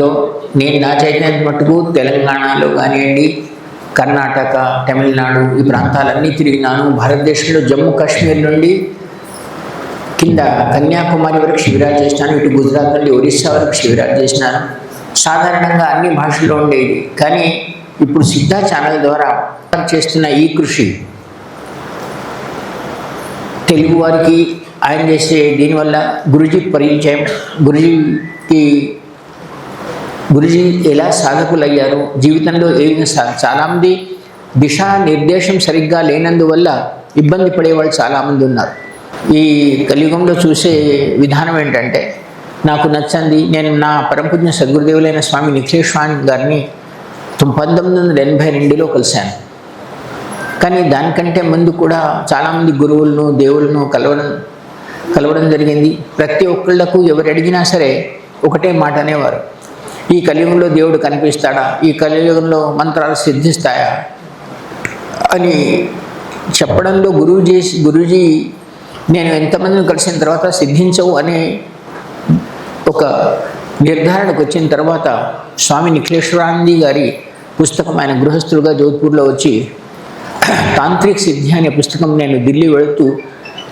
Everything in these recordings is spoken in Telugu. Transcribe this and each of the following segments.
లో నేను నా చైతన్యం మట్టుకు తెలంగాణలో కానివ్వండి, కర్ణాటక, తమిళనాడు ఈ ప్రాంతాలన్నీ తిరిగినాను. భారతదేశంలో జమ్మూ కాశ్మీర్ నుండి కింద కన్యాకుమారి వరకు శిబిరాలు చేసినాను. ఇటు గుజరాత్ నుండి ఒరిస్సా వరకు శిబిరాలు చేసినాను. సాధారణంగా అన్ని భాషల్లో ఉండేది. కానీ ఇప్పుడు సిద్ధ ఛానల్ ద్వారా చేస్తున్న ఈ కృషి తెలుగు వారికి ఆయన చేసే దీనివల్ల గురుజీ పరిచయం, గురుజీ ఎలా సాధకులయ్యారు, జీవితంలో ఏ విధంగా చాలామంది దిశా నిర్దేశం సరిగ్గా లేనందువల్ల ఇబ్బంది పడేవాళ్ళు చాలామంది ఉన్నారు. ఈ కలియుగంలో చూసే విధానం ఏంటంటే, నాకు నచ్చింది, నేను నా పరమపూజ్య సద్గురుదేవులైన స్వామి నిఖిలేశ్వరాన్ గారిని 1982లో కలిశాను. కానీ దానికంటే ముందు కూడా చాలామంది గురువులను, దేవుళ్ళను కలవడం జరిగింది. ప్రతి ఒక్కళ్లకు ఎవరు అడిగినా సరే ఒకటే మాట అనేవారు, ఈ కలియుగంలో దేవుడు కనిపిస్తాడా, ఈ కలియుగంలో మంత్రాలు సిద్ధిస్తాయా అని చెప్పడంలో గురూజీ నేను ఎంతమందిని కలిసిన తర్వాత సిద్ధించవు అనే ఒక నిర్ధారణకు వచ్చిన తర్వాత స్వామి నిఖిలేశ్వరానంది గారి పుస్తకం, ఆయన గృహస్థులుగా జోధ్పూర్లో వచ్చి తాంత్రిక్ సిద్ధి అనే పుస్తకం, నేను ఢిల్లీ వెళుతూ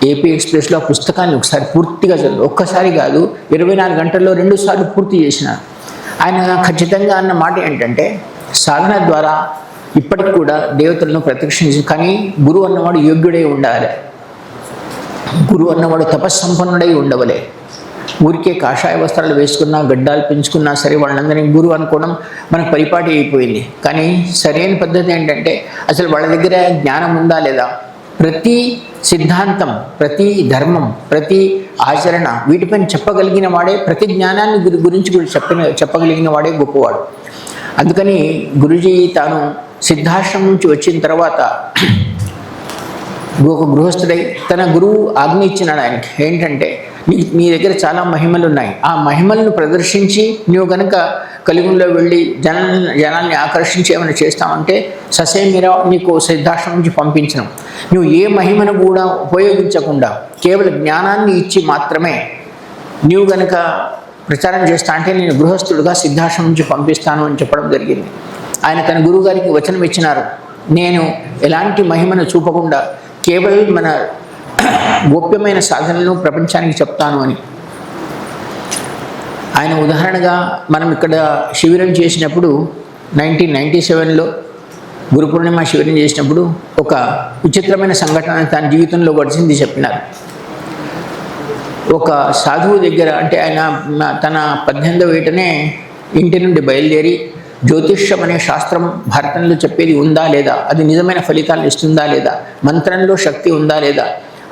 ఏపీ ఎక్స్ప్రెస్లో ఆ పుస్తకాన్ని ఒకసారి పూర్తిగా చదివి, ఒక్కసారి కాదు 24 గంటల్లో 2 సార్లు పూర్తి చేసిన. ఆయన ఖచ్చితంగా అన్న మాట ఏంటంటే, సాధన ద్వారా ఇప్పటికి కూడా దేవతలను ప్రత్యక్షించి, కానీ గురువు అన్నవాడు యోగ్యుడై ఉండాలి, గురువు అన్నవాడు తపస్సంపన్నుడై ఉండవలే. ఊరికే కాషాయ వస్త్రాలు వేసుకున్నా, గడ్డాలు పెంచుకున్నా సరే వాళ్ళందరినీ గురువు అనుకోవడం మనకు పరిపాటి అయిపోయింది. కానీ సరైన పద్ధతి ఏంటంటే, అసలు వాళ్ళ దగ్గర జ్ఞానం ఉందా లేదా, ప్రతి సిద్ధాంతం, ప్రతి ధర్మం, ప్రతి ఆచరణ వీటిపైన చెప్పగలిగిన వాడే, ప్రతి జ్ఞానాన్ని గురించి కూడా చెప్పగలిగిన వాడే గొప్పవాడు. అందుకని గురుజీ తాను సిద్ధాశ్రమం నుంచి వచ్చిన తర్వాత ఒక గృహస్థుడై తన గురువు ఆజ్ఞ ఇచ్చినాడు ఆయనకి. ఏంటంటే, నీ దగ్గర చాలా మహిమలు ఉన్నాయి, ఆ మహిమలను ప్రదర్శించి నువ్వు కనుక కలియుగంలో వెళ్ళి జనాల్ని ఆకర్షించి ఏమైనా చేస్తామంటే ససేమిరా నీకు సిద్ధాశ్రమం నుంచి పంపించడం. నువ్వు ఏ మహిమను కూడా ఉపయోగించకుండా కేవలం జ్ఞానాన్ని ఇచ్చి మాత్రమే నువ్వు కనుక ప్రచారం చేస్తా అంటే నేను గృహస్థుడుగా సిద్ధాశ్రమం నుంచి పంపిస్తాను అని చెప్పడం జరిగింది. ఆయన తన గురువు గారికి వచనం ఇచ్చినారు, నేను ఎలాంటి మహిమను చూపకుండా కేవలం మన గోప్యమైన సాధనలను ప్రపంచానికి చెప్తాను అని. ఆయన ఉదాహరణగా మనం ఇక్కడ శిబిరం చేసినప్పుడు 1997లో గురు పూర్ణిమ శిబిరం చేసినప్పుడు ఒక విచిత్రమైన సంఘటన తన జీవితంలో గడిచింది చెప్పినారు. ఒక సాధువు దగ్గర, అంటే ఆయన తన 18వ ఏటనే ఇంటి నుండి బయలుదేరి జ్యోతిష్యం అనే శాస్త్రం భారతంలో చెప్పేది ఉందా లేదా, అది నిజమైన ఫలితాలను ఇస్తుందా లేదా, మంత్రంలో శక్తి ఉందా లేదా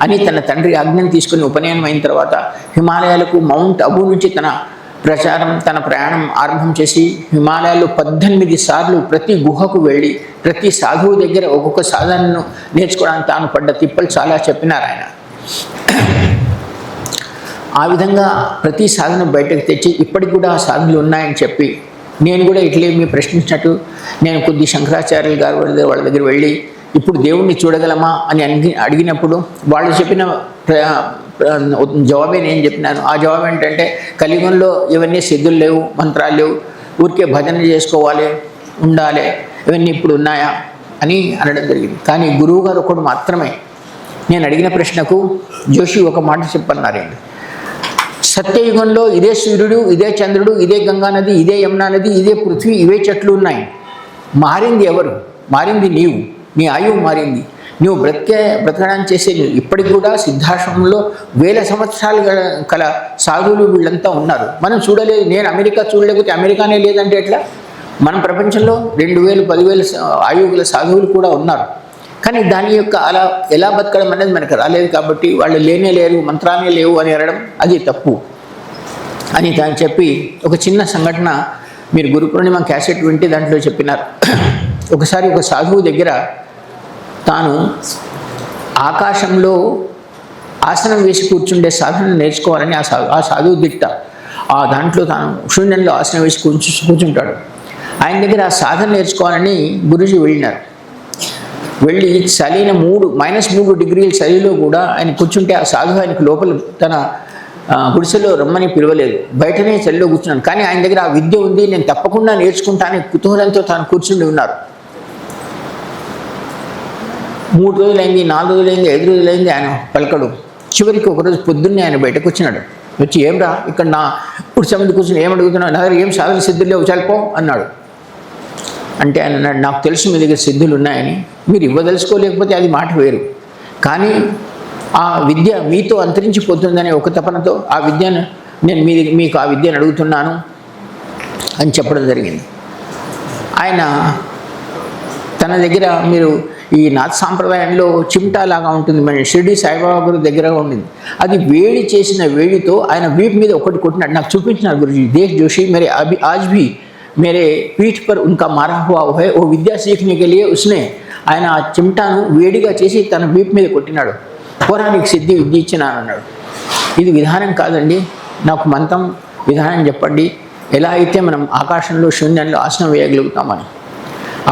అని తన తండ్రి ఆజ్ఞను తీసుకుని ఉపనయనం అయిన తర్వాత హిమాలయాలకు మౌంట్ అబూ నుంచి తన ప్రయాణం ఆరంభం చేసి హిమాలయాల్లో 18 సార్లు ప్రతి గుహకు వెళ్ళి ప్రతి సాధువు దగ్గర ఒక్కొక్క సాధనను నేర్చుకోవడానికి తాను పడ్డ తిప్పలు చాలా చెప్పినారు ఆయన. ఆ విధంగా ప్రతి సాధన బయటకు తెచ్చి ఇప్పటికి కూడా ఆ సాధనలు ఉన్నాయని చెప్పి, నేను కూడా ఇట్లే మీ ప్రశ్నించినట్టు నేను కొద్ది శంకరాచార్యులు గారు వాళ్ళ దగ్గర వెళ్ళి ఇప్పుడు దేవుణ్ణి చూడగలమా అని అడిగినప్పుడు వాళ్ళు చెప్పిన జవాబే నేను చెప్పినాను. ఆ జవాబు ఏంటంటే, కలియుగంలో ఇవన్నీ సిద్ధులు లేవు, మంత్రాలు లేవు, ఊరికే భజన చేసుకోవాలి, ఉండాలి, ఇవన్నీ ఇప్పుడు ఉన్నాయా అని అనడం జరిగింది. కానీ గురువు గారు ఒకడు మాత్రమే నేను అడిగిన ప్రశ్నకు జోషి ఒక మాట చెప్పన్నారండి, సత్యయుగంలో ఇదే సూర్యుడు, ఇదే చంద్రుడు, ఇదే గంగా నది, ఇదే యమునా నది, ఇదే పృథ్వీ, ఇవే చెట్లు ఉన్నాయి. మారింది ఎవరు? మారింది నీవు. నీ ఆయువు మారింది, నువ్వు బ్రతకడానికి చేసే. ఇప్పటికి కూడా సిద్ధాశ్రమంలో 1000 సంవత్సరాలు కల సాధువులు వీళ్ళంతా ఉన్నారు. మనం చూడలేదు. నేను అమెరికా చూడలేకపోతే అమెరికానే లేదంటే ఎట్లా? మన ప్రపంచంలో 2000, 10,000 ఆయువు గల సాధువులు కూడా ఉన్నారు. కానీ దాని యొక్క అలా ఎలా బతకడం అనేది మనకు రాలేదు కాబట్టి వాళ్ళు లేనే లేరు, మంత్రాలే లేవు అని అనడం అది తప్పు అని తాను చెప్పి, ఒక చిన్న సంఘటన మీరు గురు పూర్ణిమ క్యాసెట్ వింటే దాంట్లో చెప్పినారు. ఒకసారి ఒక సాధువు దగ్గర తాను ఆకాశంలో ఆసనం వేసి కూర్చుండే సాధన నేర్చుకోవాలని ఆ సాధువు దిట్ట. ఆ దాంట్లో తాను శూన్యంలో ఆసనం వేసి కూర్చుంటాడు. ఆయన దగ్గర ఆ సాధన నేర్చుకోవాలని గురుజీ వెళ్ళినారు. వెళ్ళి చలిన -3 డిగ్రీల చలిలో కూడా ఆయన కూర్చుంటే ఆ సాధువు ఆయనకు లోపల తన గుడిసెలో రమ్మని పిలవలేదు, బయటనే చలిలో కూర్చున్నాను. కానీ ఆయన దగ్గర ఆ విద్య ఉంది, నేను తప్పకుండా నేర్చుకుంటానని కుతూహలంతో తాను కూర్చుని ఉన్నారు. 3 రోజులైంది, 4 రోజులైంది, 5 రోజులైంది, ఆయన పలకడు. చివరికి ఒకరోజు పొద్దున్నే ఆయన బయటకు వచ్చినాడు. వచ్చి, ఏమ్రా ఇక్కడ నా గుడిసె ముందు కూర్చుని ఏమడుగుతున్నావు, నా దగ్గర ఏం సాధన సిద్ధులు లేవు, చల్పో అన్నాడు. అంటే ఆయన అన్నాడు, నాకు తెలుసు మీ దగ్గర సిద్ధులు ఉన్నాయని, మీరు ఇవ్వదలుచుకోలేకపోతే అది మాట వేరు, కానీ ఆ విద్య మీతో అంతరించిపోతుందనే ఒక తపనతో ఆ విద్యను నేను మీకు ఆ విద్యను అడుగుతున్నాను అని చెప్పడం జరిగింది. ఆయన తన దగ్గర మీరు ఈ నాథ సాంప్రదాయంలో చిమ్టాలాగా ఉంటుంది, మన షిరిడి సాయిబాబా గురు దగ్గరగా ఉండింది. అది వేడి చేసిన వేడితో ఆయన వీపు మీద ఒకటి కొట్టినట్టు నాకు చూపించినారు గురుజీ. దేశ్ జోషి मेरे अभी आज भी मेरे पीठ पर उनका मारा हुआ है, वो విద్యా सीखने के लिए उसने ఆయన ఆ చిమ్టాను వేడిగా చేసి తన వీపు మీద కొట్టినాడు. పోరానికి సిద్ధి విద్య ఇచ్చినాను అన్నాడు. ఇది విధానం కాదండి, నాకు మంత్రం విధానం చెప్పండి, ఎలా అయితే మనం ఆకాశంలో శూన్యంలో ఆసనం వేయగలుగుతామని.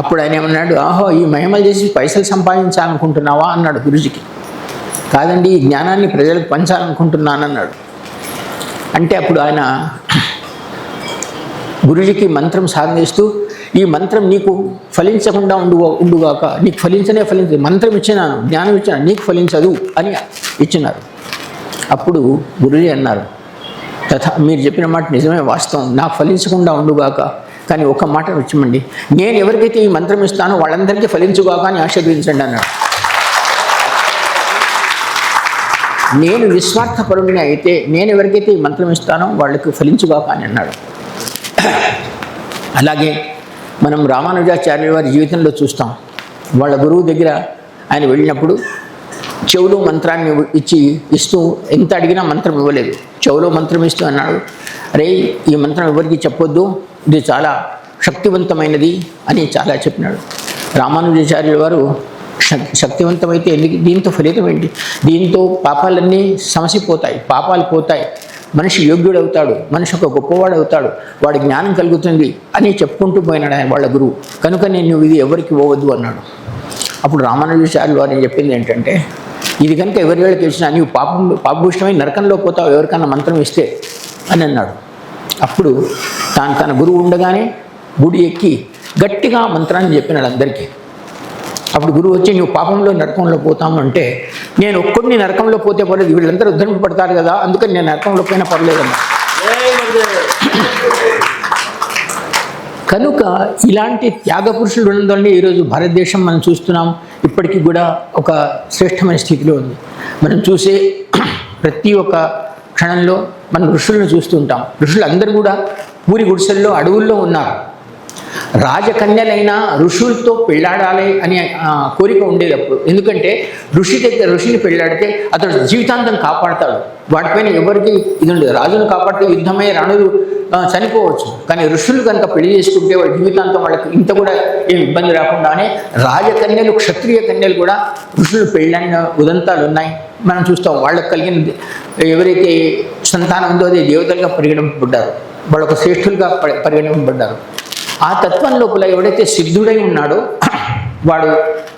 అప్పుడు ఆయన ఏమన్నాడు, ఆహో ఈ మహిమలు చేసి పైసలు సంపాదించాలనుకుంటున్నావా అన్నాడు గురుజీకి. కాదండి, ఈ జ్ఞానాన్ని ప్రజలకు పంచాలనుకుంటున్నానన్నాడు. అంటే అప్పుడు ఆయన గురుజీకి మంత్రం సాధనిస్తూ, ఈ మంత్రం నీకు ఫలించకుండా ఉండుగాక, నీకు ఫలించదు, మంత్రం ఇచ్చినాను, జ్ఞానం ఇచ్చినాను, నీకు ఫలించదు అని ఇచ్చినారు. అప్పుడు గురుజీ అన్నారు, తథా మీరు చెప్పిన మాట నిజమే, వాస్తవం, నాకు ఫలించకుండా ఉండుగాక, కానీ ఒక మాట వచ్చమండి, నేను ఎవరికైతే ఈ మంత్రం ఇస్తానో వాళ్ళందరికీ ఫలించుగాక అని ఆశీర్వదించండి అన్నాడు. నేను నిస్వార్థపరుడిని అయితే నేను ఎవరికైతే ఈ మంత్రం ఇస్తానో వాళ్ళకి ఫలించుగాక అని అన్నాడు. అలాగే మనం రామానుజాచార్యుల వారి జీవితంలో చూస్తాం. వాళ్ళ గురువు దగ్గర ఆయన వెళ్ళినప్పుడు చెవులో మంత్రాన్ని ఇస్తూ ఎంత అడిగినా మంత్రం ఇవ్వలేదు. చెవులో మంత్రం ఇస్తూ అన్నాడు, అరే ఈ మంత్రం ఎవరికి చెప్పొద్దు, ఇది చాలా శక్తివంతమైనది అని చాలా చెప్పినాడు. రామానుజాచార్యుల వారు శక్తివంతమైతే ఎందుకు, దీంతో ఫలితం ఏంటి, దీంతో పాపాలన్నీ సమసిపోతాయి, పాపాలు పోతాయి, మనిషి యోగ్యుడవుతాడు, మనిషి ఒక గొప్పవాడు అవుతాడు, వాడి జ్ఞానం కలుగుతుంది అని చెప్పుకుంటూ పోయినాడు ఆయన వాళ్ళ గురువు. కనుక నేను ఇది ఎవరికి ఇవ్వవద్దు అన్నాడు. అప్పుడు రామానుజాచార్యులు వారిని చెప్పింది ఏంటంటే, ఇది కనుక ఎవరి వేళకి ఇచ్చినా నీవు పాపభూషణమై నరకంలో పోతావు ఎవరికన్నా మంత్రం ఇస్తే అని అన్నాడు. అప్పుడు తన గురువు ఉండగానే గుడి ఎక్కి గట్టిగా మంత్రాన్ని చెప్పినాడు అందరికీ. అప్పుడు గురువు వచ్చి, నువ్వు పాపంలో నరకంలో పోతాము అంటే, నేను ఒక్కడిని నరకంలో పోతే పర్లేదు, వీళ్ళందరూ ఉద్ధరింపబడతారు కదా, అందుకని నేను నరకంలో పోయినా పర్లేదన్నా. కనుక ఇలాంటి త్యాగ పురుషులు ఉన్నదండి ఈరోజు భారతదేశం మనం చూస్తున్నాం. ఇప్పటికీ కూడా ఒక శ్రేష్టమైన స్థితిలో ఉంది. మనం చూసే ప్రతి ఒక్క క్షణంలో మనం ఋషులను చూస్తుంటాం. ఋషులు అందరూ కూడా పూరి గుడిసెల్లో అడవుల్లో ఉన్నారు. రాజకన్యలైన ఋషులతో పెళ్ళాడాలి అనే కోరిక ఉండేది అప్పుడు. ఎందుకంటే ఋషిని పెళ్ళాడితే అతడు జీవితాంతం కాపాడతాడు, వాటిపైన ఎవరికి ఇది ఉండదు. రాజును కాపాడితే యుద్ధమై రాణులు చనిపోవచ్చు, కానీ ఋషులు కనుక పెళ్లి చేసుకుంటే వాళ్ళ జీవితాంతం వాళ్ళకి ఇంత కూడా ఏం ఇబ్బంది రాకుండానే రాజకన్యలు, క్షత్రియ కన్యలు కూడా ఋషులు పెళ్ళైన ఉదంతాలు ఉన్నాయి. మనం చూస్తాం. వాళ్ళకి కలిగిన ఎవరైతే సంతానం ఉందో అది దేవతలుగా పరిగణింపబడ్డారు, వాళ్ళు ఒక శ్రేష్ఠులుగా పరిగణింపబడ్డారు. ఆ తత్వం లోపల ఎవడైతే సిద్ధుడై ఉన్నాడో వాడు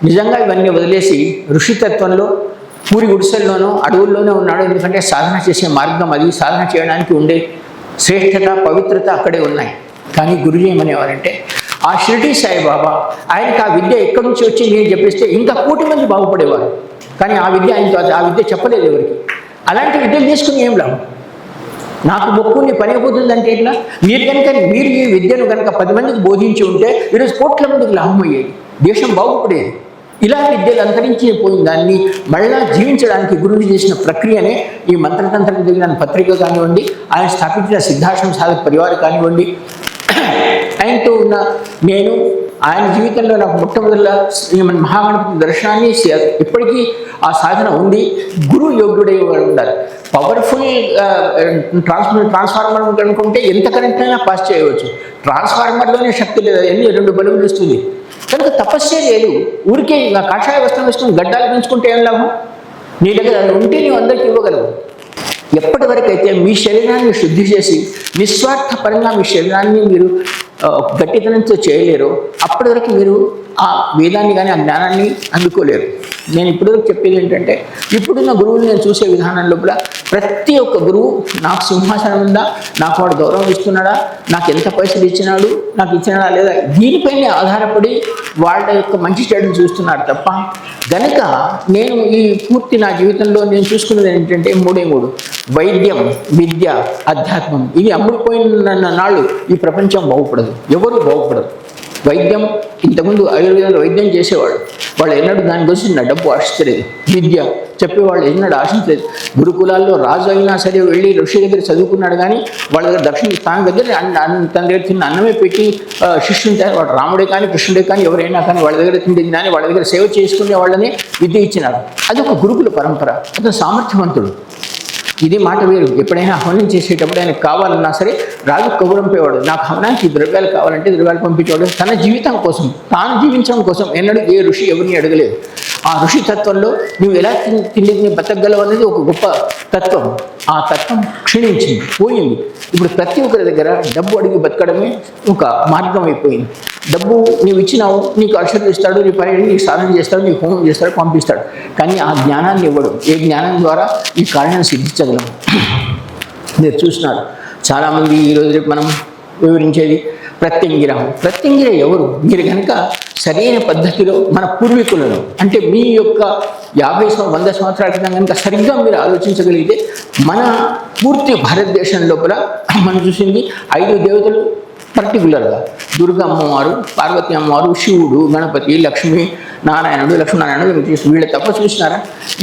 నిజంగా ఇవన్నీ వదిలేసి ఋషితత్వంలో పూరి గుడిసెల్లోనూ అడవుల్లోనే ఉన్నాడు. ఎందుకంటే సాధన చేసే మార్గం అది, సాధన చేయడానికి ఉండే శ్రేష్టత, పవిత్రత అక్కడే ఉన్నాయి. కానీ గురుజీ ఏమనేవారంటే, ఆ షిరిడి సాయిబాబా ఆయనకు ఆ విద్య ఎక్కడి నుంచి వచ్చి నేను చెప్పిస్తే ఇంకా 1 కోటి మంది బాగుపడేవారు. కానీ ఆ విద్య ఆ విద్య చెప్పలేదు ఎవరికి. అలాంటి విద్యలు తీసుకుని ఏం లాభం? నాకు మొక్కుని పని అయిపోతుందంటే ఇట్లా మీరు ఈ విద్యను కనుక 10 మందికి బోధించి ఉంటే ఈరోజు కోట్ల మందికి లాభం అయ్యేది, దేశం బాగుపడేది. ఇలా విద్యలు అంతరించిపోయిన దాన్ని మళ్ళా జీవించడానికి గురువు చేసిన ప్రక్రియనే ఈ మంత్రతంత్రం జరిగిన పత్రిక కానివ్వండి, ఆయన స్థాపించిన సిద్ధాశ్రమ సాధక పరివారం కానివ్వండి, ఆయనతో ఉన్న నేను ఆయన జీవితంలో నాకు మొట్టమొదటిగా మహాగణపతి దర్శనాన్ని ఇప్పటికీ ఆ సాధన ఉంది. గురువు యోగ్యుడై ఉండాలి. పవర్ఫుల్ ట్రాన్స్ఫార్మర్ అనుకుంటే ఎంత కరెంట్ అయినా పాస్ చేయవచ్చు. ట్రాన్స్ఫార్మర్లోనే శక్తి లేదు, ఎన్ని 2 బలువులు ఇస్తుంది. కనుక తపస్సే లేదు. ఊరికే కాషాయ వస్త్రం వేసుకుని గడ్డాలు పెంచుకుంటే ఏం లాభం? నీ దగ్గర ఉంటే నీవు అందరికీ ఇవ్వగలవు. ఎప్పటి వరకు అయితే మీ శరీరాన్ని శుద్ధి చేసి నిస్వార్థపరంగా మీ శరీరాన్ని మీరు గట్టితనంతో చేయలేరో అప్పటి వరకు మీరు ఆ వేదాన్ని కానీ ఆ జ్ఞానాన్ని అందుకోలేరు. నేను ఇప్పుడు చెప్పేది ఏంటంటే, ఇప్పుడున్న గురువులు నేను చూసే విధానం లోపల ప్రతి ఒక్క గురువు నాకు సింహాసనం ఉందా, నాకు వాడు గౌరవం ఇస్తున్నాడా, నాకు ఎంత పైసలు ఇచ్చినాడు, నాకు ఇచ్చినాడా లేదా, దీనిపైనే ఆధారపడి వాళ్ళ యొక్క మంచి చెడుని చూస్తున్నారు తప్ప. గనక నేను ఈ పూర్తి నా జీవితంలో నేను చూసుకున్నది ఏంటంటే మూడు: వైద్యం, విద్య, అధ్యాత్మం. ఇవి అమ్ముడుపోయిన నాళ్ళు ఈ ప్రపంచం బాగుపడదు, ఎవరు బాగుపడదు. వైద్యం, ఇంతకుముందు ఆయుర్వేదంలో వైద్యం చేసేవాడు, వాళ్ళు ఎన్నడూ దాని గురించి నా డబ్బు ఆశించలేదు. విద్య చెప్పేవాళ్ళు ఎన్నడూ ఆశించలేదు. గురుకులాల్లో రాజు అయినా సరే వెళ్ళి ఋషి దగ్గర చదువుకున్నాడు, కానీ వాళ్ళ దగ్గర దక్షిణ తాను దగ్గర తన దగ్గర తిన్న అన్నమే పెట్టి శిష్యుంటే, వాడు రాముడే కానీ కృష్ణుడే కానీ ఎవరైనా కానీ వాళ్ళ దగ్గర తిండి కానీ వాళ్ళ దగ్గర సేవ చేసుకునే వాళ్ళని విద్య ఇచ్చినాడు. అది ఒక గురుకుల పరంపర. అతను సామర్థ్యవంతుడు. ఇది మాట వేరు. ఎప్పుడైనా హవనం చేసేటప్పుడు ఆయనకు కావాలన్నా సరే రాజు కబురంపేవాడు, నాకు హవనానికి ద్రవ్యాలు కావాలంటే ద్రవ్యాలు పంపించేవాడు. తన జీవితం కోసం, తాను జీవించడం కోసం ఎన్నడూ ఏ ఋషి ఎవరిని అడగలేదు. ఆ ఋషి తత్వంలో నువ్వు ఎలా తిండి బతకగలవు అనేది ఒక గొప్ప తత్వం. ఆ తత్వం క్షీణించింది, పోయింది. ఇప్పుడు ప్రతి ఒక్కరి దగ్గర డబ్బు అడిగి బతకడమే ఒక మార్గం అయిపోయింది. డబ్బు నీవు ఇచ్చినావు, నీకు అక్షరం ఇస్తాడు, నీ పని నీకు సాధన చేస్తాడు, నీకు హోమం చేస్తాడు, పంపిస్తాడు. కానీ ఆ జ్ఞానాన్ని ఇవ్వడు. ఏ జ్ఞానం ద్వారా ఈ కార్యాన్ని సిద్ధించగలం? మీరు చూస్తున్నారు చాలామంది ఈరోజు రేపు మనం వివరించేది ప్రత్యంగిర. ప్రత్యంగిర ఎవరు? మీరు కనుక సరైన పద్ధతిలో మన పూర్వీకులను, అంటే మీ యొక్క 50-100 సంవత్సరాల క్రితం కనుక సరిగ్గా మీరు ఆలోచించగలిగితే, మన పూర్తి భారతదేశం లోపల మనం చూసింది 5 దేవతలు పర్టికులర్గా: దుర్గా అమ్మవారు, పార్వతీ అమ్మవారు, శివుడు, గణపతి, లక్ష్మీ నారాయణుడు, లక్ష్మీనారాయణుడు, వీళ్ళ తప్ప చూసినారా?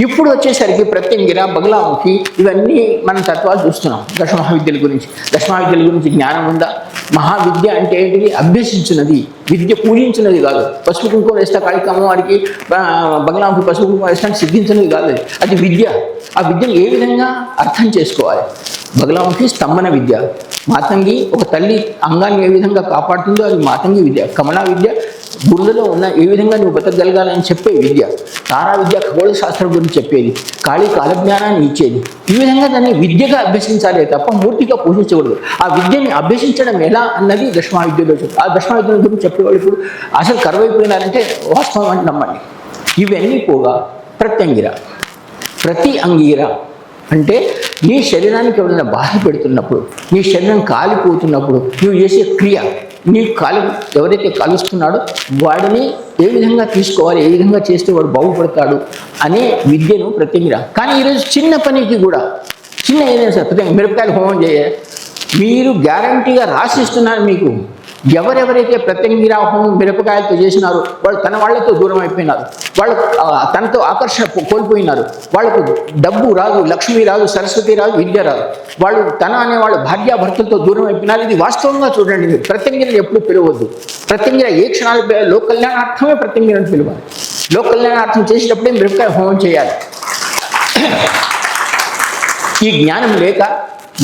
ఇప్పుడు వచ్చేసరికి ప్రత్యంగిర, బగలాముఖి, ఇవన్నీ మనం తత్వాలు చూస్తున్నాం. దశమహావిద్యల గురించి జ్ఞానం ఉందా? మహావిద్య అంటే ఏంటిది? అభ్యసించినది, విద్య పూజించినది కాదు. పసుపు కుంకుమ వేస్తే కాళిక అమ్మవారికి, బగలాముఖి పసుపు కుంకుమ వేస్తానికి సిద్ధించినది కాదు. అది విద్య. ఆ విద్యను ఏ విధంగా అర్థం చేసుకోవాలి? బగలాముఖి స్తంభన విద్య. మాతంగి ఒక తల్లి అంగాన్ని ఏ విధంగా కాపాడుతుందో అది మాతంగి విద్య. కమలా విద్య బుర్రలో ఉన్న ఏ విధంగా నువ్వు బతకగలగాలని చెప్పే విద్య. తారా విద్య ఖగోళ శాస్త్రం గురించి చెప్పేది. కాళీ కాలజ్ఞానాన్ని ఇచ్చేది. ఈ విధంగా దాన్ని విద్యగా అభ్యసించాలి తప్ప మూర్తిగా పూజించకూడదు. ఆ విద్యని అభ్యసించడం ఎలా అన్నది దశమహావిద్యలో చెప్తారు. ఆ దశమహావిద్యల గురించి చెప్పేవాళ్ళు ఇప్పుడు అసలు కరువైపోయినారంటే వాస్తవం అని నమ్మండి. ఇవన్నీ పోగా ప్రత్యంగిర, ప్రతి అంగీర అంటే నీ శరీరానికి ఎవరైనా బాధ పెడుతున్నప్పుడు, నీ శరీరం కాలిపోతున్నప్పుడు నువ్వు చేసే క్రియ, నీ ఎవరైతే కలుస్తున్నాడో వాడిని ఏ విధంగా తీసుకోవాలి, ఏ విధంగా చేస్తే వాడు బాగుపడతాడు అనే విద్యను ప్రత్యంగిర. కానీ ఈరోజు చిన్న పనికి కూడా, చిన్న ఏదైనా సార్ ప్రత్యేక మిరపకాయలు హోమం చేయ, మీరు గ్యారంటీగా రాసిస్తున్నారు మీకు. ఎవరెవరైతే ప్రత్యంగిర హోమం మిరపకాయలతో చేసినారో వాళ్ళు తన వాళ్ళతో దూరం అయిపోయినారు, వాళ్ళు తనతో ఆకర్షణ కోల్పోయినారు. వాళ్ళకు డబ్బు రాదు, లక్ష్మి రాదు, సరస్వతి రాదు, విద్య రాదు. వాళ్ళు తన అనేవాళ్ళు భార్యాభర్తలతో దూరం అయిపోయినారు. ఇది వాస్తవంగా చూడండి. మీరు ప్రత్యంగిరని ఎప్పుడు పిలవద్దు. ప్రత్యంగిర ఏ క్షణాలు లోక కళ్యాణార్థమే ప్రత్యంగిరని పిలవాలి. లోక కళ్యాణార్థం చేసేటప్పుడే మిరపకాయ హోమం చేయాలి. ఈ జ్ఞానం లేక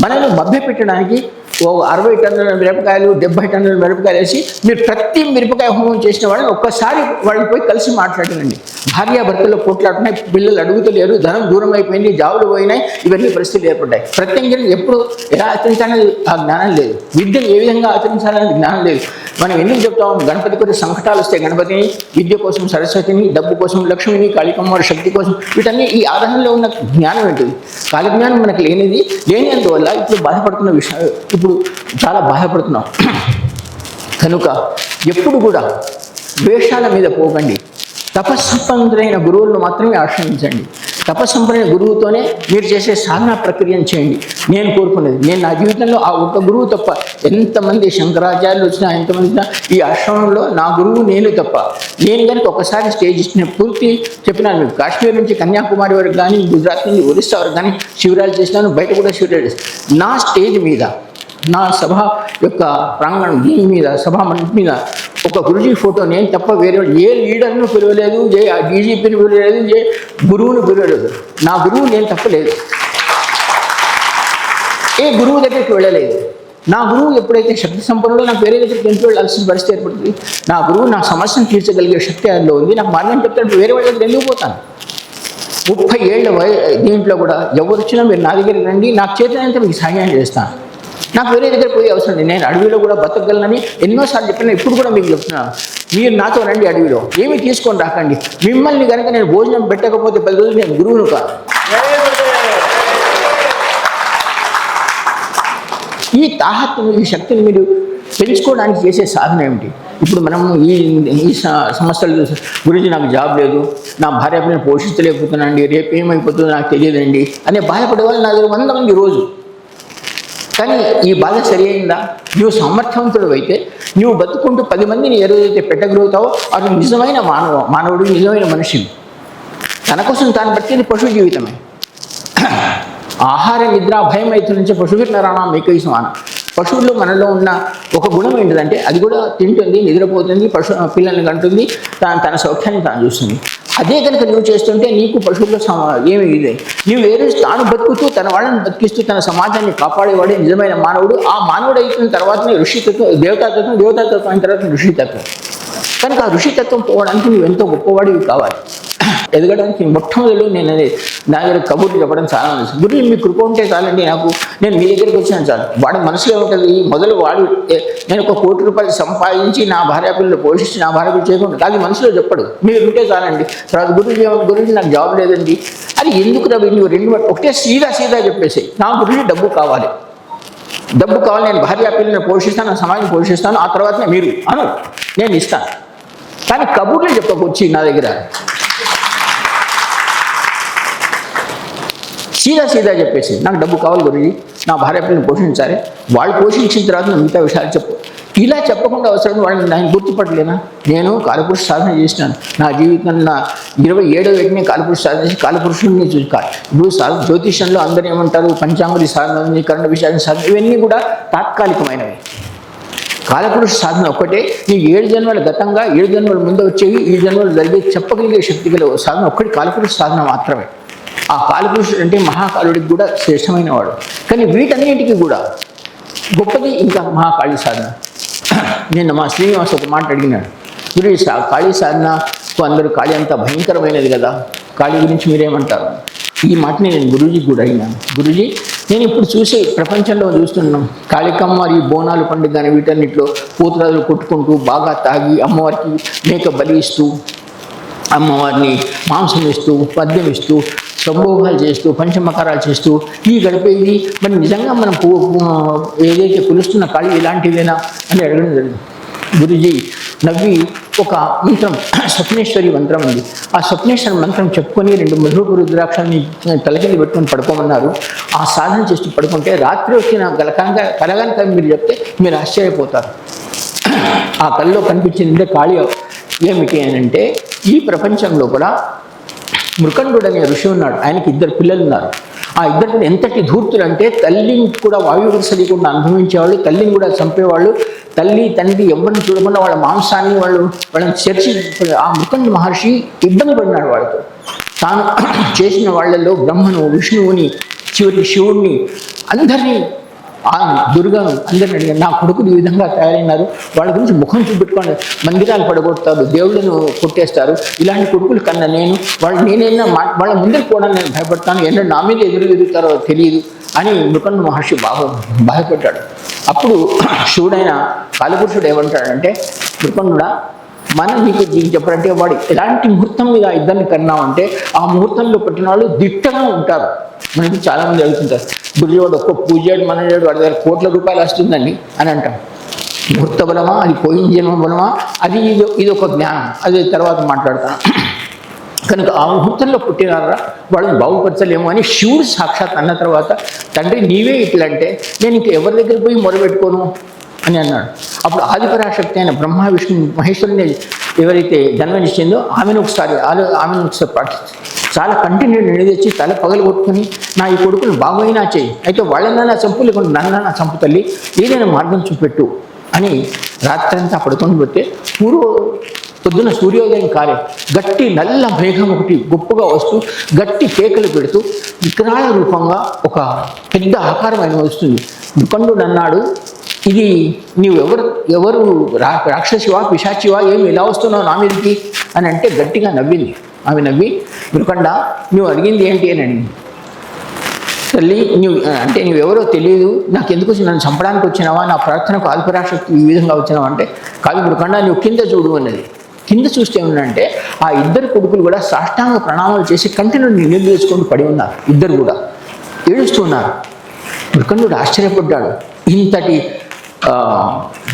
మనల్ని మభ్యపెట్టడానికి 60 టన్నుల మిరపకాయలు, 70 టన్నుల మిరపకాయలు వేసి మీరు ప్రతి మిరపకాయ హోమం చేసిన వాళ్ళని ఒక్కసారి వాళ్ళని పోయి కలిసి మాట్లాడినండి. భార్యాభర్తలు పోట్లాడుతున్నాయి, పిల్లలు అడుగుతలేరు, ధనం దూరం అయిపోయింది, జాబులు పోయినాయి, ఇవన్నీ పరిస్థితులు ఏర్పడ్డాయి. ప్రత్యంగిరని ఎప్పుడు ఎలా ఆచరించాలనేది ఆ జ్ఞానం లేదు. విద్యను ఏ విధంగా ఆచరించాలనేది జ్ఞానం లేదు. మనం ఎందుకు చెప్తాం? గణపతి కొన్ని సంకటాలు వస్తాయి, గణపతిని, విద్య కోసం సరస్వతిని, డబ్బు కోసం లక్ష్మిని, కాళికమ్మవారి శక్తి కోసం, వీటన్ని ఈ ఆధారంలో ఉన్న జ్ఞానం ఏంటిది? కాలజ్ఞానం మనకు లేనిందువల్ల ఇప్పుడు బాధపడుతున్న విషయం, ఇప్పుడు చాలా బాధపడుతున్నాం. కనుక ఎప్పుడు కూడా వేషాల మీద పోకండి. తపస్సంపన్నులైన గురువులను మాత్రమే ఆశ్రయించండి. తపస్సంపన్న గురువుతోనే మీరు చేసే సాధనా ప్రక్రియను చేయండి. నేను కోరుకునేది, నేను నా జీవితంలో ఆ ఒక్క గురువు తప్ప, ఎంతమంది శంకరాచార్యులు వచ్చినా, ఎంతమంది వచ్చినా, ఈ ఆశ్రమంలో నా గురువు నేను తప్ప. నేను కనుక ఒకసారి స్టేజ్ ఇచ్చిన పూర్తి చెప్పినాను మీకు. కాశ్మీర్ నుంచి కన్యాకుమారి వరకు కానీ, గుజరాత్ నుంచి ఒరిస్సా వరకు కానీ శిబిరాలు చేసినాను, బయట కూడా శిబిరాలు చేస్తాను. నా స్టేజ్ మీద, నా సభ యొక్క ప్రాంగణం దీని మీద, సభా మండపం మీద ఒక గురుజీ ఫోటో నేను తప్ప వేరే ఏ లీడర్ను పిలవలేదు, ఏ డీజీపీని పిలవలేదు, ఏ గురువును పిలవలేదు. నా గురువు నేను తప్పలేదు. ఏ గురువు దగ్గరికి వెళ్ళలేదు. నా గురువు ఎప్పుడైతే శక్తి సంపన్నుడో నాకు వేరే దగ్గరికి ఎందుకు వెళ్ళాల్సిన పరిస్థితి ఏర్పడుతుంది? నా గురువు నా సమస్యను తీర్చగలిగే శక్తి అందులో ఉంది. నాకు మార్గం చెప్తాడు, వేరే వాళ్ళ దగ్గర ఎందుకు పోతాను? 30 ఏళ్ళ దీంట్లో కూడా ఎవరు వచ్చినా మీరు నా దగ్గరికి రండి, నాకు చేతనంత మీకు సహాయం చేస్తాను. నాకు వేరే దగ్గర పోయే అవసరం లేదు. నేను అడవిలో కూడా బతకగలనని ఎన్నోసార్లు చెప్పినా, ఇప్పుడు కూడా మీకు చెప్తున్నాను, మీరు నాతో రండి అడవిలో, ఏమీ తీసుకొని రాకండి. మిమ్మల్ని కనుక నేను భోజనం పెట్టకపోతే 10 రోజులు నేను గురువును కాదు. ఈ తాహత్తును, ఈ శక్తిని మీరు పెంచుకోవడానికి చేసే సాధన ఏమిటి? ఇప్పుడు మనము ఈ సమస్యలు, గురించి నాకు జాబ్ లేదు, నా భార్య నేను పోషించలేకపోతున్నానండి, రేపు ఏమైపోతుందో నాకు తెలియదండి అనే బాధపడే వాళ్ళు నా దగ్గర 100 మంది రోజు. కానీ ఈ బాధ సరి అయిందా? నువ్వు సమర్థవంతుడు అయితే నువ్వు బతుకుంటూ 10 మందిని ఏ రోజైతే పెట్టగలుగుతావో అతను నిజమైన మానవుడు, నిజమైన మనిషి. తన కోసం తాను బతికేది పశు జీవితమే. ఆహార నిద్ర భయం అయితే నుంచి పశువులరాణం మీకై సమానం. పశువుల్లో మనలో ఉన్న ఒక గుణం ఏంటిదంటే అది కూడా తింటుంది, నిద్రపోతుంది, పిల్లల్ని కంటుంది, తన సౌఖ్యాన్ని తాను చూస్తుంది. అదే కనుక నువ్వు చేస్తుంటే నీకు పశువుల్లో ఏమి ఇదే. నువ్వు వేరే తాను బతుకుతూ తన వాళ్ళని బతికిస్తూ తన సమాజాన్ని కాపాడేవాడే నిజమైన మానవుడు. ఆ మానవుడు అయిపోయిన తర్వాతనే ఋషితత్వం, దేవతాతత్వం అయిన తర్వాత ఋషితత్వం. కనుక ఆ ఋషితత్వం పోవడానికి నువ్వు ఎంతో గొప్పవాడివి కావాలి. ఎదగడానికి మొట్టమొదలు నేను నా దగ్గర కబుర్లు చెప్పడం చాలా మంది. గురువు మీ కృప ఉంటే చాలండి, నేను మీ దగ్గరికి వచ్చినా చాలు. వాడి మనసులో ఉంటుంది మొదలు వాడు నేను 1 కోటి రూపాయలు సంపాదించి నా భార్య పిల్లలు పోషించి నా భార్య పిల్లలు చేయకుండా అది మనసులో చెప్పడు. మీరు ఉంటే చాలండి. తర్వాత గురుజీ నాకు జాబ్ లేదండి, అది ఎందుకు రవి నువ్వు 2 ఒకటే సీదా చెప్పేసి నా గురించి డబ్బు కావాలి, నేను భార్య పిల్లల్ని పోషిస్తాను, నా సమాజం పోషిస్తాను, ఆ తర్వాతనే మీరు అను నేను ఇస్తాను. కానీ కబుర్లు చెప్పకొచ్చి నా దగ్గర సీదా చెప్పేసి నాకు డబ్బు కావాలి గురించి, నా భార్య పిల్లల్ని పోషించాలి, వాళ్ళు పోషించిన తర్వాత మిగతా విషయాలు చెప్పు. ఇలా చెప్పకుండా అవసరం వాళ్ళని నేను గుర్తుపట్టలేనా? నేను కాలపురుష సాధన చేసినాను. నా జీవితంలో 27వ ఏటనే కాలపురుష సాధన చేసి కాలపురుషుడిని చూసుకోవాలి. ఇప్పుడు జ్యోతిష్యంలో అందరూ ఏమంటారు, పంచాంగుడి సాధన, కరెంట్ విషయాల సాధన, ఇవన్నీ కూడా తాత్కాలికమైనవి. కాలపురుష సాధన ఒక్కటే నీ 7 జన్మల గతంగా 7 జన్మల ముందు వచ్చేవి, ఈ జన్మలు జరిగే చెప్పగలిగే శక్తి గల సాధన ఒక్కటి కాలపురుష సాధన మాత్రమే. ఆ కాలపురుషుడు అంటే మహాకాలుడికి కూడా శ్రేష్టమైన వాడు. కానీ వీటన్నిటికీ కూడా గొప్పది ఇంకా మహాకాళీ సాధన. నిన్న మా శ్రీనివాస్ ఒక మాట అడిగినాడు, గురుజీ కాళీ సాధనకు అందరూ కాళీ అంతా భయంకరమైనది కదా, కాళీ గురించి మీరేమంటారు? ఈ మాటని నేను గురూజీకి కూడా అడిగినాను. గురూజీ, నేను ఇప్పుడు చూసే ప్రపంచంలో చూస్తున్నాం, కాళికమ్మ ఈ బోనాలు పండుగ కానీ వీటన్నిటిలో పూతరాజులు కొట్టుకుంటూ బాగా తాగి అమ్మవారికి మేక బలి ఇస్తూ, అమ్మవారిని మాంసం ఇస్తూ, పద్యం ఇస్తూ, సంభోగాలు చేస్తూ, పంచమకారాలు చేస్తూ ఈ గడిపేది మరి నిజంగా మనం ఏదైతే కొలుస్తున్న కాళీ ఇలాంటివేనా అని అడగడం జరిగింది. గురూజీ నవ్వి ఒక మంత్రం, స్వప్నేశ్వరి మంత్రం ఉంది, ఆ స్వప్నేశ్వరి మంత్రం చెప్పుకొని 2 మధురపు రుద్రాక్షాన్ని తలకింది పెట్టుకొని పడుకోమన్నారు. ఆ సాధన చేస్తూ పడుకుంటే రాత్రి వచ్చిన కలగానిక మీరు చెప్తే మీరు ఆశ్చర్యపోతారు. ఆ కల్లో కనిపించిందంటే కాళీ ఏమిటి అని అంటే, ఈ ప్రపంచంలో కూడా మృకండుడు అనే ఋషి ఉన్నాడు, ఆయనకి 2 పిల్లలు ఉన్నారు. ఆ 2 ఎంతటి ధూర్తులు అంటే తల్లిని కూడా వాయువులకు సరికుండా అనుభవించేవాళ్ళు, తల్లిని కూడా చంపేవాళ్ళు, తల్లి తండ్రి ఎవరిని చూడకుండా వాళ్ళ మాంసాన్ని వాళ్ళని చర్చి. ఆ మృకండు మహర్షి ఇబ్బంది పడినాడు వాళ్ళతో. తాను చేసిన వాళ్ళల్లో బ్రహ్మను, విష్ణువుని, చివరికి శివుడిని, అందరినీ, ఆ దుర్గను అందరిని అడిగారు, నా కొడుకులు ఈ విధంగా తయారైనారు, వాళ్ళ గురించి ముఖం చూపెట్టుకోండి, మందిరాలు పడగొడతారు, దేవుళ్ళను కొట్టేస్తారు, ఇలాంటి కొడుకులు కన్నా నేనైనా వాళ్ళ ముందరికి కూడా నేను భయపడతాను, ఎన్నో నా మీద ఎదురుతారో తెలియదు అని మృకండు మహర్షి బాధపడ్డాడు. అప్పుడు శివుడైన కాలపురుషుడు ఏమంటాడంటే, మృకండుడా మనం నీకు చెప్పాలంటే వాడు ఎలాంటి ముహూర్తం మీద 2 కన్నామంటే ఆ ముహూర్తంలో పుట్టిన వాళ్ళు దిట్టగా ఉంటారు. మనకి చాలామంది అడుగుతుంటారు, గురుజీవాడు ఒక్క పూజాడు మనజాడు వాడి దగ్గర కోట్ల రూపాయలు వస్తుందండి అని అంటాం. ముహూర్త బలమా, అది పోయిన జన్మ బలమా, అది ఇది ఒక జ్ఞానం, అది తర్వాత మాట్లాడతాను. కనుక ఆ ముహూర్తంలో పుట్టినారా వాళ్ళని బాగుపరచలేము అని శివుడు సాక్షాత్ అన్న తర్వాత, తండ్రి నీవే ఇట్లా అంటే నేను ఇంక ఎవరి దగ్గర పోయి మొరబెట్టుకోను అని అన్నాడు. అప్పుడు ఆదిపరాశక్తి అయిన బ్రహ్మ విష్ణు మహేశ్వరుని ఎవరైతే జన్మనిచ్చిందో ఆమెను ఒకసారి పాటించి చాలా కంటిన్యూ నిలదెచ్చి తల పగలు కొట్టుకుని, నా ఈ కొడుకును బాగోయినా చేయి, అయితే వాళ్ళన్నా చంపు, లేకుండా నన్నన్నా చంపు తల్లి, ఏదైనా మార్గం చూపెట్టు అని రాత్రంతా పడుకొని పోతే పొద్దున సూర్యోదయం కాలే గట్టి నల్ల మేఘం ఒకటి గొప్పగా వస్తూ గట్టి కేకలు పెడుతూ వికరాళ రూపంగా ఒక పెద్ద ఆకారం ఆయన వస్తుంది. మృకండుడు అన్నాడు, ఇది నీవు ఎవరు రాక్షసివా, పిశాచివా, ఏమి ఇలా వస్తున్నావు నా మీదకి అని అంటే గట్టిగా నవ్వింది. ఆమె నవ్వి, మృకండ నువ్వు అడిగింది ఏంటి అని అడిగింది. తల్లి నువ్వెవరో తెలియదు, నాకు ఎందుకు నన్ను చంపడానికి వచ్చినావా, నా ప్రార్థనకు ఆదిపరాశక్తి ఈ విధంగా వచ్చినావా అంటే, కాదు మృకండా నువ్వు కింద చూడు అన్నది. కింద చూస్తే ఏమన్నంటే ఆ ఇద్దరు కొడుకులు కూడా సాష్టాంగ ప్రణామాలు చేసి కంటి నుండి నీళ్ళు తెచ్చుకొని పడి ఉన్నారు. ఇద్దరు కూడా ఏడుస్తున్నారు. మృకండు ఆశ్చర్యపడ్డాడు. ఇంతటి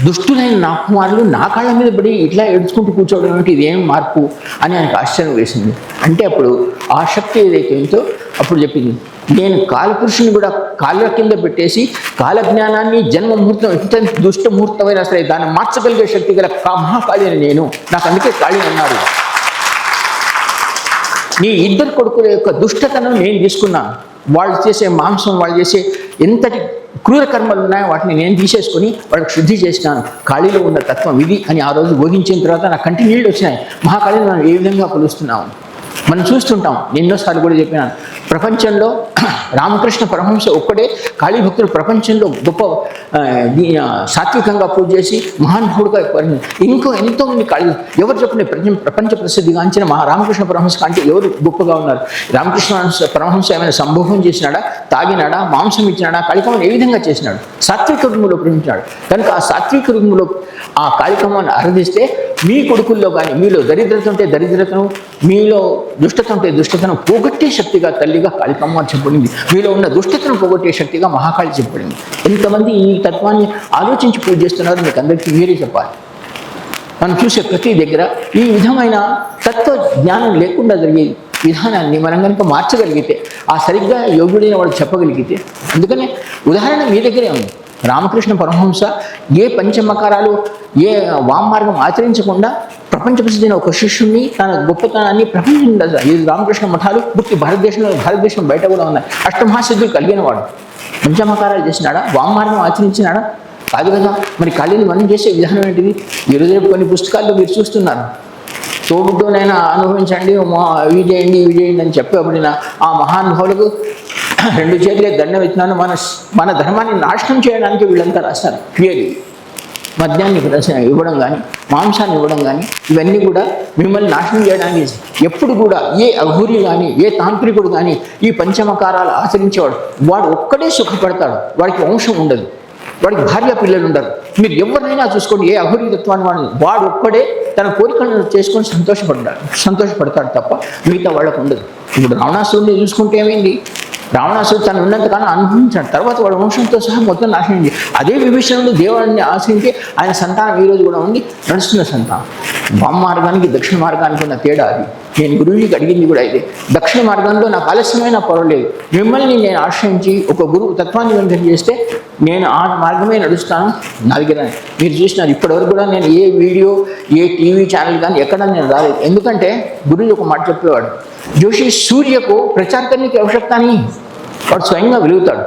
దుష్టులైన నా కుమారులు నా కాళ్ళ మీద పడి ఇట్లా ఏడ్చుకుంటూ కూర్చోవడం అంటే ఇదేం మార్పు అని ఆయనకు ఆశ్చర్యం వేసింది. అంటే అప్పుడు ఆ శక్తి ఏదైతే ఉందో అప్పుడు చెప్పింది, నేను కాలపురుషుని కూడా కాళ్ళ కింద పెట్టేసి కాలజ్ఞానాన్ని జన్మ ముహూర్తం ఎంత దుష్ట ముహూర్తమైనా సరే దాన్ని మార్చగలిగే శక్తి గల మహాకాళి అని నేను, నాకు అందుకే కాళి అన్నారు. నీ ఇద్దరు కొడుకుల యొక్క దుష్టతను నేను తీసుకున్నాను. వాళ్ళు చేసే మాంసం, వాళ్ళు చేసే ఎంతటి క్రూర కర్మలు ఉన్నాయో వాటిని నేను తీసేసుకొని వాళ్ళకి శుద్ధి చేసినాను. కాళీలో ఉన్న తత్వం ఇది అని ఆ రోజు బోధించిన తర్వాత నా కంటి నీళ్ళు వచ్చినాయి. మహాకాళిని మనం ఏ విధంగా కొలుస్తున్నాము మనం చూస్తుంటాం. ఎన్నోసార్లు కూడా చెప్పినాను, ప్రపంచంలో రామకృష్ణ పరమహంస ఒక్కడే కాళీ భక్తులు ప్రపంచంలో గొప్ప సాత్వికంగా పూజ చేసి మహానుభావుడుగా ఇంకో ఎంతోమంది కాళీ ఎవరు చెప్పిన ప్రపంచ ప్రసిద్ధిగాంచిన రామకృష్ణ పరమహంస కంటే ఎవరు గొప్పగా ఉన్నారు? రామకృష్ణ పరమహంస ఏమైనా సంభోగం చేసినాడా, తాగినాడా, మాంసం ఇచ్చినాడా? కాళికమ్మను ఏ విధంగా చేసినాడు? సాత్విక రుగ్ములో ప్రేమించినాడు. కనుక ఆ సాత్విక రుగ్ములో ఆ కాళికమ్మను ఆరాధిస్తే మీ కొడుకుల్లో కానీ మీలో దరిద్రత ఉంటే దరిద్రతను, మీలో దుష్టత ఉంటే దుష్టతను పోగొట్టే శక్తిగా తల్లిగా కాళికమ్మ చెప్పబడింది. మీలో ఉన్న దుష్టతను పోగొట్టే శక్తిగా మహాకాళి చెప్పబడింది. ఎంతమంది ఈ తత్వాన్ని ఆలోచించి పూజ చేస్తున్నారు మీకు అందరికీ మీరే చెప్పాలి. మనం చూసే ప్రతి దగ్గర ఈ విధమైన తత్వ జ్ఞానం లేకుండా జరిగే విధానాన్ని మనం కనుక మార్చగలిగితే, ఆ సరిగ్గా యోగుడైన వాడు చెప్పగలిగితే, అందుకనే ఉదాహరణ మీ దగ్గరే ఉంది. రామకృష్ణ పరమహంస ఏ పంచమకారాలు, ఏ వామమార్గం ఆచరించకుండా ప్రపంచ ప్రసిద్ధిన ఒక శిష్యుడిని, తన గొప్పతనాన్ని ప్రపంచం ఈ రామకృష్ణ మఠాలు పూర్తి భారతదేశం బయట కూడా ఉన్నాయి. అష్టమహాసిద్ధులు కలిగిన వాడు పంచమకారాలు చేసినాడా? వామమార్గం ఆచరించినాడా? కాదు కదా. మరి కాళీని మనం చేసే విధానం ఏంటిది? ఈరోజు రేపు కొన్ని పుస్తకాల్లో మీరు చూస్తున్నారు, తోబుట్టునైనా అనుభవించండి, ఇవి చేయండి అని చెప్పబడిన ఆ మహానుభావులకు 2 చేతులే దండం ఇచ్చినాను, మన ధర్మాన్ని నాశనం చేయడానికి వీళ్ళంతా రాస్తారు. క్లియర్లీ మద్యాన్ని ఇవ్వడం కానీ, మాంసాన్ని ఇవ్వడం కానీ, ఇవన్నీ కూడా మిమ్మల్ని నాశనం చేయడానికి. ఎప్పుడు కూడా ఏ అఘోరి కానీ, ఏ తాంత్రికుడు కానీ ఈ పంచమకారాలు ఆచరించేవాడు వాడు ఒక్కడే సుఖపడతాడు. వాడికి వంశం ఉండదు, వాడికి భార్య పిల్లలు ఉండరు. మీరు ఎవరినైనా చూసుకోండి, ఏ అఘోరి తత్వాన్ని వాడు ఒక్కడే తన కోరికలను చేసుకొని సంతోషపడతాడు తప్ప మిగతా వాళ్ళకు ఉండదు. ఇప్పుడు రావణాసురుడిని చూసుకుంటే ఏమైంది? రావణాసురుడు తను ఉన్నంతగానో అనుభవించాడు, తర్వాత వాడు వంశంతో సహా మొత్తం నాశనం. అదే విభీషణుడు దేవుడిని ఆశ్రయించి ఆయన సంతానం ఈరోజు కూడా ఉంది, నడుస్తున్న సంతానం. వామ మార్గానికి దక్షిణ మార్గానికి ఉన్న తేడా అది. నేను గురువుకి అడిగింది కూడా అయితే, దక్షిణ మార్గంలో నాకు ఆలస్యమైన పర్వాలేదు, మిమ్మల్ని నేను ఆశ్రయించి ఒక గురువు తత్వాన్ని వెంటనే చేస్తే నేను ఆ మార్గమే నడుస్తాను. నా దగ్గర మీరు చూసినారు, ఇప్పటివరకు కూడా నేను ఏ వీడియో, ఏ టీవీ ఛానల్ కానీ ఎక్కడ నేను రాలేదు. ఎందుకంటే గురువు ఒక మాట చెప్పేవాడు, జోషి సూర్యకు ప్రచార करने की आवश्यकता नहीं, వాడు స్వయంగా వెలుగుతాడు.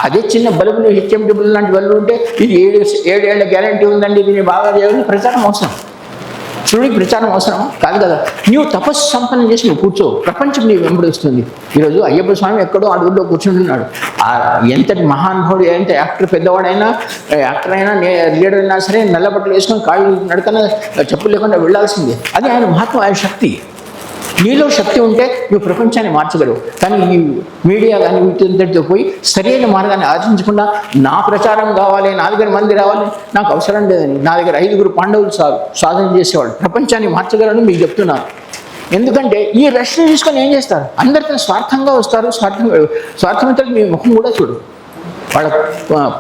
అదే చిన్న బల్బులు, హెచ్ఎండి బల్బులు లాంటి బల్బులు ఉంటే ఇది 7 ఏళ్ల గ్యారంటీ ఉందండి, దీన్ని బాగా చేయాలని ప్రచారం అవసరం. సూర్యుడికి ప్రచారం అవసరం కాదు కదా. నువ్వు తపస్సు సంపన్నం చేసి నువ్వు కూర్చో, ప్రపంచం నీ వెంబడిస్తుంది. ఈరోజు అయ్యప్ప స్వామి ఎక్కడో అడవుల్లో కూర్చుంటున్నాడు. ఎంతటి మహానుభావుడు, ఎంత యాక్టర్ పెద్దవాడైనా, యాక్టర్ అయినా, లీడర్ అయినా సరే నల్లబట్టలు వేసుకొని కాళ్ళు నడకన చెప్పులు లేకుండా వెళ్లాల్సిందే. అది ఆయన మహత్వం, ఆయన శక్తి. నీలో శక్తి ఉంటే నువ్వు ప్రపంచాన్ని మార్చగలవు. కానీ ఈ మీడియా కానీ వీటితో పోయి సరైన మార్గాన్ని ఆచరించకుండా నా ప్రచారం కావాలి, 4 మంది రావాలి, నాకు అవసరం లేదని, నా దగ్గర 5 పాండవులు సాధన చేసేవాళ్ళు ప్రపంచాన్ని మార్చగలను మీకు చెప్తున్నాను. ఎందుకంటే ఈ రష్ని తీసుకొని ఏం చేస్తారు? అందరితో స్వార్థంగా వస్తారు. స్వార్థంతో మీ ముఖం కూడా చూడు, వాళ్ళ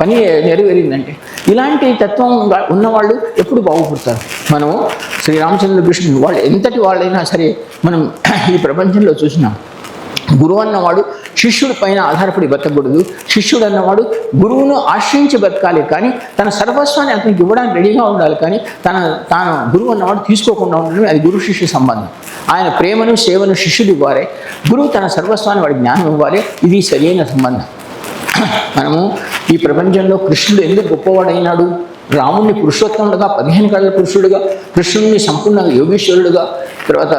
పని నెరవేరిందంటే. ఇలాంటి తత్వం ఉన్నవాళ్ళు ఎప్పుడు బాగుపడతారు. మనం శ్రీరామచంద్ర కృష్ణుడు వాళ్ళు ఎంతటి వాళ్ళైనా సరే మనం ఈ ప్రపంచంలో చూసినాం. గురువు అన్నవాడు శిష్యుడి పైన ఆధారపడి బతకూడదు. శిష్యుడు అన్నవాడు గురువును ఆశ్రయించి బతకాలి, కానీ తన సర్వస్వాన్ని అతనికి ఇవ్వడానికి రెడీగా ఉండాలి. కానీ తాను గురువు అన్నవాడు తీసుకోకుండా ఉండడం, అది గురు శిష్య సంబంధం. ఆయన ప్రేమను, సేవను శిష్యుడు ఇవ్వాలి, గురువు తన సర్వస్వాన్ని వాడి జ్ఞానం ఇవ్వాలి. ఇది సరైన సంబంధం. మనము ఈ ప్రపంచంలో కృష్ణుడు ఎందుకు గొప్పవాడైనాడు? రాముడిని పురుషోత్తముడుగా, 15 కళ్ళ పురుషుడుగా, కృష్ణుడిని సంపూర్ణంగా యోగేశ్వరుడుగా, తర్వాత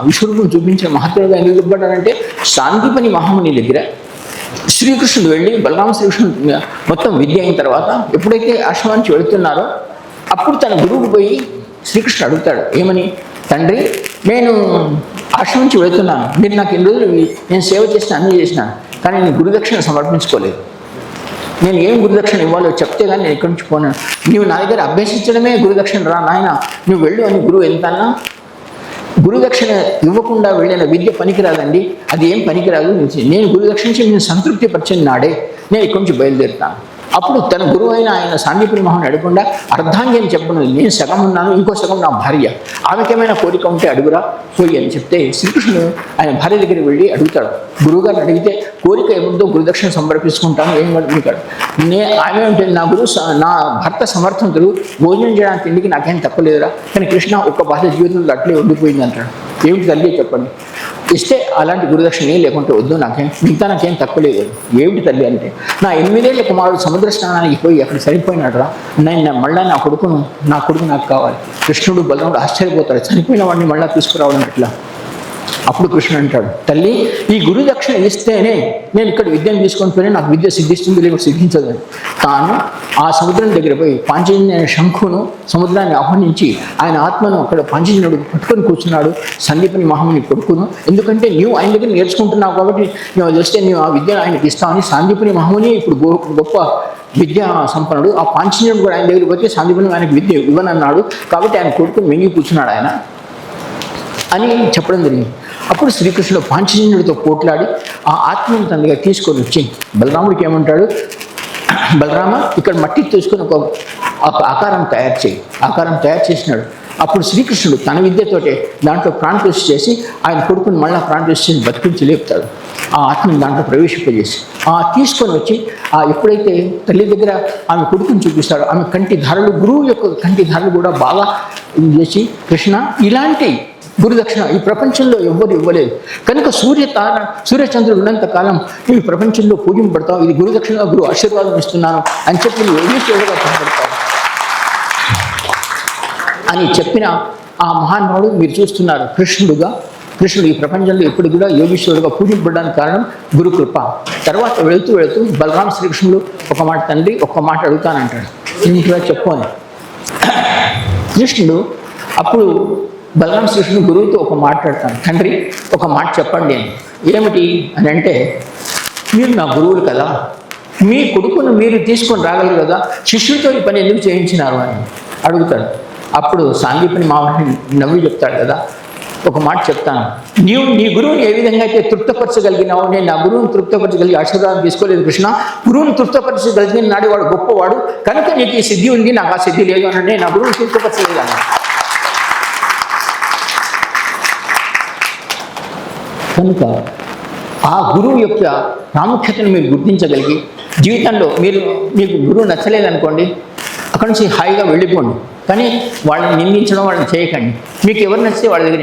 విశ్వరూపం చూపించిన మహత్తుడుగా ఎందుకు చెప్పబడ్డాడంటే, సాందీపని మహాముని దగ్గర శ్రీకృష్ణుడు వెళ్ళి బలరామ శ్రీకృష్ణుడు మొత్తం విద్య అయిన తర్వాత ఎప్పుడైతే ఆశ్రమానికి వెళుతున్నారో అప్పుడు తన గురువుకు పోయి శ్రీకృష్ణుడు అడుగుతాడు, ఏమని? తండ్రి, నేను ఆశ్రమం నుంచి వెళుతున్నాను, మీరు నాకు 2 రోజులు నేను సేవ చేసిన అన్నీ చేసినాను, కానీ నేను గురుదక్షిణ సమర్పించుకోలేదు. నేను ఏం గురుదక్షిణ ఇవ్వాలో చెప్తే కానీ నేను ఇక్కడి నుంచి పోను. నువ్వు నా దగ్గర అభ్యసించడమే గురుదక్షిణ రా నాయన, నువ్వు వెళ్ళు అని గురువు ఎంతన్నా. గురుదక్షిణ ఇవ్వకుండా వెళ్ళిన విద్య పనికిరాదండి, అది ఏం పనికిరాదు. నేను గురుదక్షిణ నేను సంతృప్తి పరిచిన నాడే నేను ఇక్కడి నుంచి బయలుదేరుతాను. అప్పుడు తన గురువు అయిన ఆయన సాందీపని మహాన్ని అడగకుండా అర్ధాంగి అని చెప్పను, నేను సగం ఉన్నాను, ఇంకో సగం నా భార్య, ఆమెకేమైనా కోరిక ఉంటే అడుగురా పోయి అని చెప్తే శ్రీకృష్ణుడు ఆయన భార్య దగ్గరికి వెళ్ళి అడుగుతాడు. గురువుగారిని అడిగితే కోరిక ఏముందో గురుదక్షిణ సమర్పించుకుంటాను, ఏం అడుగుతాడు. ఆమె ఉంటుంది నా భర్త సమర్థవంతుడు, భోజనం చేయడానికి తిండికి నాకేం తక్కువ లేదురా, కానీ కృష్ణ ఒక్క భార్య జీవితంలో అట్లే ఉండిపోయింది అంటాడు. ఏమిటి తల్లి చెప్పండి, ఇస్తే అలాంటి గురుదక్షిణ లేకుంటే వద్దు, మిగతా నాకేం తక్కువ లేదు. ఏమిటి తల్లి అంటే, నా 8 ఏళ్ల కుమారుడు సముద్ర స్నానానికి పోయి అక్కడ సరిపోయినాడు రా, నేను మళ్ళీ నా కొడుకు నాకు కావాలి. కృష్ణుడు బలరాముడు ఆశ్చర్యపోతాడు, చనిపోయిన వాడిని మళ్ళీ తీసుకురావడం ఎట్లా. అప్పుడు కృష్ణుడు అంటాడు, తల్లి ఈ గురుదక్షిణ ఇస్తేనే నేను ఇక్కడ విద్యను తీసుకొని పోయినా నాకు విద్య సిద్ధిస్తుంది, లేకపోతే సిద్ధించదు అని. తాను ఆ సముద్రం దగ్గర పోయి పాంచజన్య శంఖును సముద్రాన్ని ఆహ్వానించి ఆయన ఆత్మను అక్కడ పాంచజన్యుడు పట్టుకొని కూర్చున్నాడు, సందీపని మహాముని కొడుకును. ఎందుకంటే నీవు ఆయన దగ్గర నేర్చుకుంటున్నావు కాబట్టి నువ్వు వస్తే నీవు ఆ విద్యను ఆయనకి ఇస్తావని. సందీపని మహాముని ఇప్పుడు గొప్ప విద్యా సంపన్నుడు. ఆ పాంచజన్యుడు కూడా ఆయన దగ్గరికి వచ్చి సందీపని ఆయనకు విద్య ఇవ్వనన్నాడు కాబట్టి ఆయన కొడుకుని మింగి కూర్చున్నాడు ఆయన అని చెప్పడం జరిగింది. అప్పుడు శ్రీకృష్ణుడు పాంచజన్యుడితో పోట్లాడి ఆ ఆత్మను తన దగ్గర తీసుకొని వచ్చి బలరాముడికి ఏమంటాడు, బలరామ ఇక్కడ మట్టి తీసుకొని ఒక ఆకారం తయారు చేయి. ఆకారం తయారు చేసినాడు. అప్పుడు శ్రీకృష్ణుడు తన విద్యతోటే దాంట్లో ప్రాణప్రతిష్ఠ చేసి ఆయన కొడుకుని మళ్ళీ ప్రాణప్రతిష్ఠ చేసి బతికించి లేపుతాడు. ఆ ఆత్మని దాంట్లో ప్రవేశింపజేసి తీసుకొని వచ్చి ఎప్పుడైతే తల్లి దగ్గర ఆమె కొడుకుని చూపిస్తాడో ఆమె కంటి ధారలు, గురువు యొక్క కంటి ధారలు కూడా బాగా చేసి, కృష్ణ ఇలాంటి గురుదక్షిణ ఈ ప్రపంచంలో ఎవ్వరు ఇవ్వలేదు కనుక సూర్యచంద్రుడు ఉన్నంత కాలం నువ్వు ఈ ప్రపంచంలో పూజింపబడతావు, ఇది గురుదక్షిణగా గురువు ఆశీర్వాదం ఇస్తున్నాను అని చెప్పి నువ్వు యోగీశ్వరుడుగా కనబడతావు అని చెప్పిన ఆ మహానుభావుడు మీరు చూస్తున్నారు కృష్ణుడు ఈ ప్రపంచంలో ఎప్పుడు కూడా యోగీశ్వరుడుగా పూజింపబడడానికి కారణం గురుకృప. తర్వాత వెళుతూ బలరామ శ్రీకృష్ణుడు ఒక మాట తండ్రి ఒక్క మాట అడుగుతానంటాడు. ఏమిటిగా చెప్పు అని. కృష్ణుడు అప్పుడు బలరామ శ్రీకృష్ణుడు గురువుతో ఒక మాట్లాడతాను, తండ్రి ఒక మాట చెప్పండి అని. ఏమిటి అని అంటే, మీరు నా గురువులు కదా, మీ కొడుకును మీరు తీసుకొని రాగలరు కదా, శిష్యుడితో ఈ పని ఎందుకు చేయించినారు అని అడుగుతాడు. అప్పుడు సాందీపని మావాడిని నవ్వి చెప్తాడు కదా, ఒక మాట చెప్తాను, నీ గురువుని ఏ విధంగా అయితే తృప్తపరచగలిగినావు, నేను నా గురువుని తృప్తపరచగలిగి ఆశీర్వాదం తీసుకోలేదు కృష్ణ. గురువుని తృప్తపరచగలిగిన నాడు వాడు గొప్పవాడు కనుక నీకు ఈ సిద్ధి ఉంది, నాకు ఆ సిద్ధి లేదు అని. నేను నా గురువుని తృప్తపరచలేదు అన్న. కనుక ఆ గురువు యొక్క ప్రాముఖ్యతను మీరు గుర్తించగలిగి జీవితంలో మీకు గురువు నచ్చలేదనుకోండి, అక్కడి నుంచి హాయిగా వెళ్ళిపోండి. కానీ వాళ్ళని నిందించడం, వాళ్ళని చేయకండి. మీకు ఎవరు నచ్చితే వాళ్ళ దగ్గర